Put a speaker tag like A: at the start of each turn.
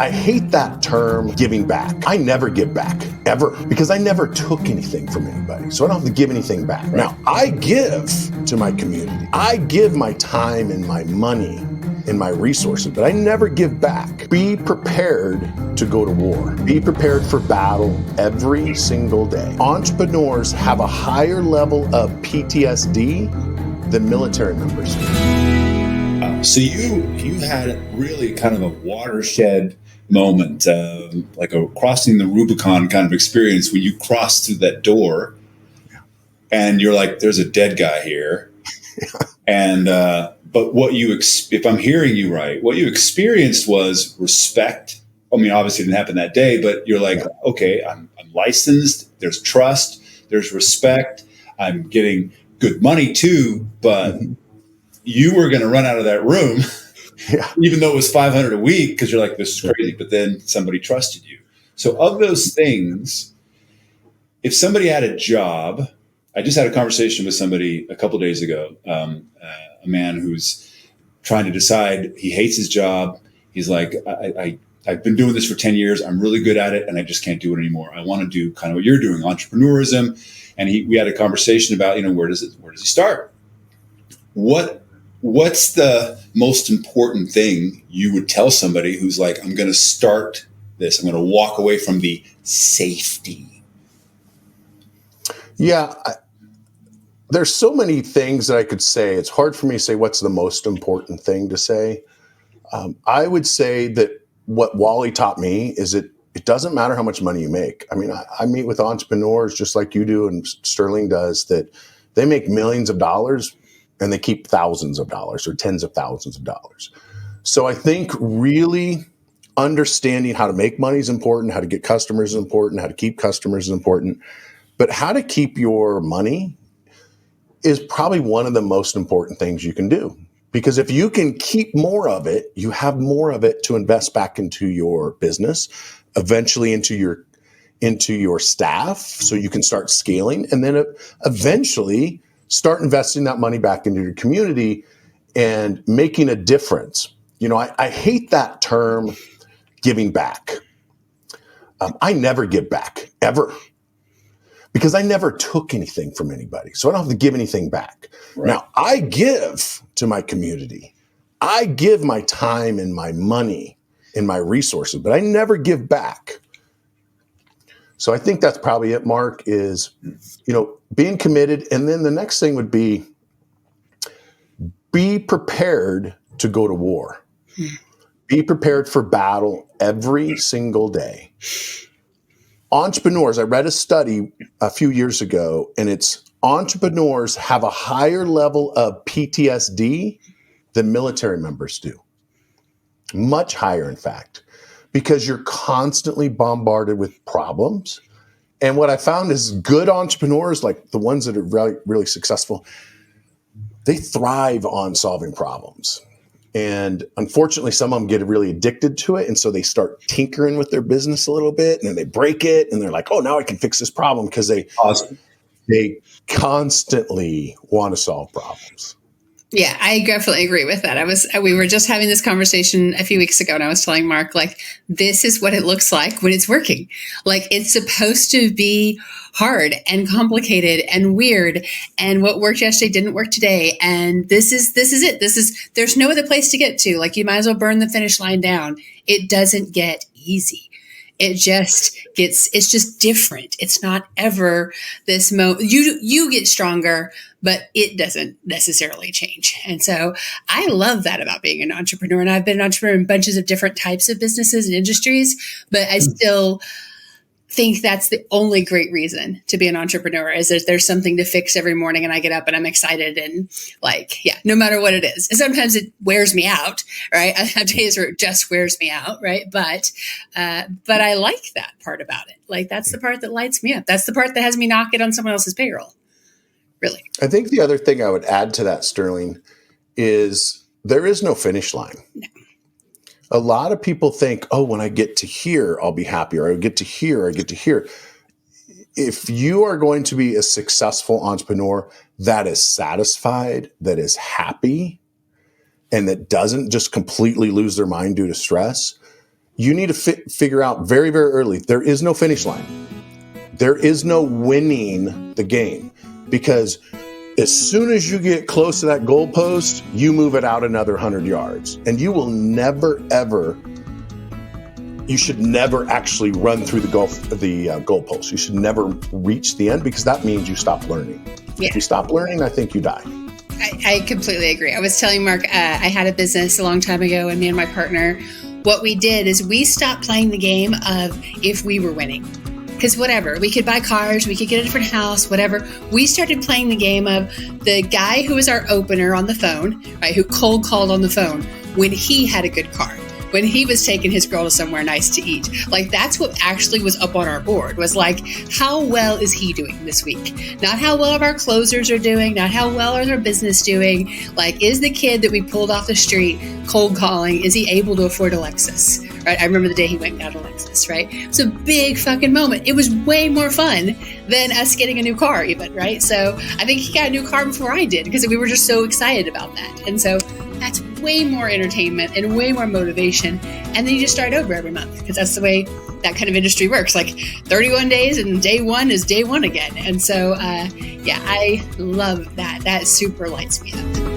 A: I hate that term, giving back. I never give back, ever, because I never took anything from anybody. So I don't have to give anything back. Right. Now, I give to my community. I give my time and my money and my resources, but I never give back. Be prepared to go to war. Be prepared for battle every single day. Entrepreneurs have a higher level of PTSD than military members.
B: So you had really kind of a watershed moment, like a crossing the Rubicon kind of experience when you crossed through that door, and you're like, "There's a dead guy here." And but what if I'm hearing you right, what you experienced was respect. I mean, obviously it didn't happen that day, but you're like, okay, I'm licensed. There's trust. There's respect. I'm getting good money too, but you were going to run out of that room. Yeah. Even though it was $500 a week, because you're like, this is crazy. But then somebody trusted you. So of those things, if somebody had a job, I just had a conversation with somebody a couple of days ago, a man who's trying to decide, he hates his job. He's like, I've been doing this for 10 years. I'm really good at it, and I just can't do it anymore. I want to do kind of what you're doing, entrepreneurism. And we had a conversation about, where does he start? What's the most important thing you would tell somebody who's like, I'm going to start this. I'm going to walk away from the safety.
A: Yeah. There's so many things that I could say. It's hard for me to say what's the most important thing to say. I would say that what Wally taught me is it doesn't matter how much money you make. I mean, I meet with entrepreneurs just like you do and Sterling does, that they make millions of dollars and they keep thousands of dollars or tens of thousands of dollars. So I think really understanding how to make money is important, how to get customers is important, how to keep customers is important, but how to keep your money is probably one of the most important things you can do. Because if you can keep more of it, you have more of it to invest back into your business, eventually into your staff, so you can start scaling, and then eventually start investing that money back into your community and making a difference. I hate that term, giving back. I never give back, ever, because I never took anything from anybody. So I don't have to give anything back. Right. Now, I give to my community. I give my time and my money and my resources, but I never give back. So I think that's probably it, Mark, is, being committed. And then the next thing would be prepared to go to war. Be prepared for battle every single day. Entrepreneurs, I read a study a few years ago, and it's entrepreneurs have a higher level of PTSD than military members do. Much higher, in fact, because you're constantly bombarded with problems. And what I found is good entrepreneurs, like the ones that are really, really successful, they thrive on solving problems. And unfortunately, some of them get really addicted to it. And so they start tinkering with their business a little bit, and then they break it. And they're like, oh, now I can fix this problem, because they constantly want to solve problems.
C: Yeah, I definitely agree with that. We were just having this conversation a few weeks ago, and I was telling Mark, like, this is what it looks like when it's working. Like, it's supposed to be hard and complicated and weird, and what worked yesterday didn't work today. And this is it. There's no other place to get to. Like, you might as well burn the finish line down. It doesn't get easy. It's just different. It's not ever this you get stronger, but it doesn't necessarily change. And so I love that about being an entrepreneur. And I've been an entrepreneur in bunches of different types of businesses and industries, but I still think that's the only great reason to be an entrepreneur, is that there's something to fix every morning, and I get up and I'm excited, and no matter what it is. And sometimes it wears me out, right? I have days where it just wears me out, right? But I like that part about it. Like, that's the part that lights me up. That's the part that has me knock it on someone else's payroll. Really.
A: I think the other thing I would add to that, Sterling, is there is no finish line. No. A lot of people think, oh, when I get to here, I'll be happy, or I get to here, I get to here. If you are going to be a successful entrepreneur that is satisfied, that is happy, and that doesn't just completely lose their mind due to stress, you need to figure out very, very early, there is no finish line. There is no winning the game, because as soon as you get close to that goalpost, you move it out another 100 yards, and you will never, ever, you should never actually run through the goalpost. You should never reach the end, because that means you stop learning.
C: Yeah.
A: If you stop learning, I think you die.
C: I completely agree. I was telling Mark, I had a business a long time ago, and me and my partner, what we did is we stopped playing the game of if we were winning. Because whatever, we could buy cars, we could get a different house, whatever. We started playing the game of the guy who was our opener on the phone, right, who cold called on the phone when he had a good car, when he was taking his girl to somewhere nice to eat. Like, that's what actually was up on our board, was like, how well is he doing this week? Not how well our closers are doing, not how well is our business doing. Like, is the kid that we pulled off the street cold calling, is he able to afford a Lexus? Right? I remember the day he went and got a Lexus, right? It was a big fucking moment. It was way more fun than us getting a new car even, right? So I think he got a new car before I did, because we were just so excited about that. And so that's way more entertainment and way more motivation. And then you just start over every month, because that's the way that kind of industry works. Like 31 days and day one is day one again. And so, I love that. That super lights me up.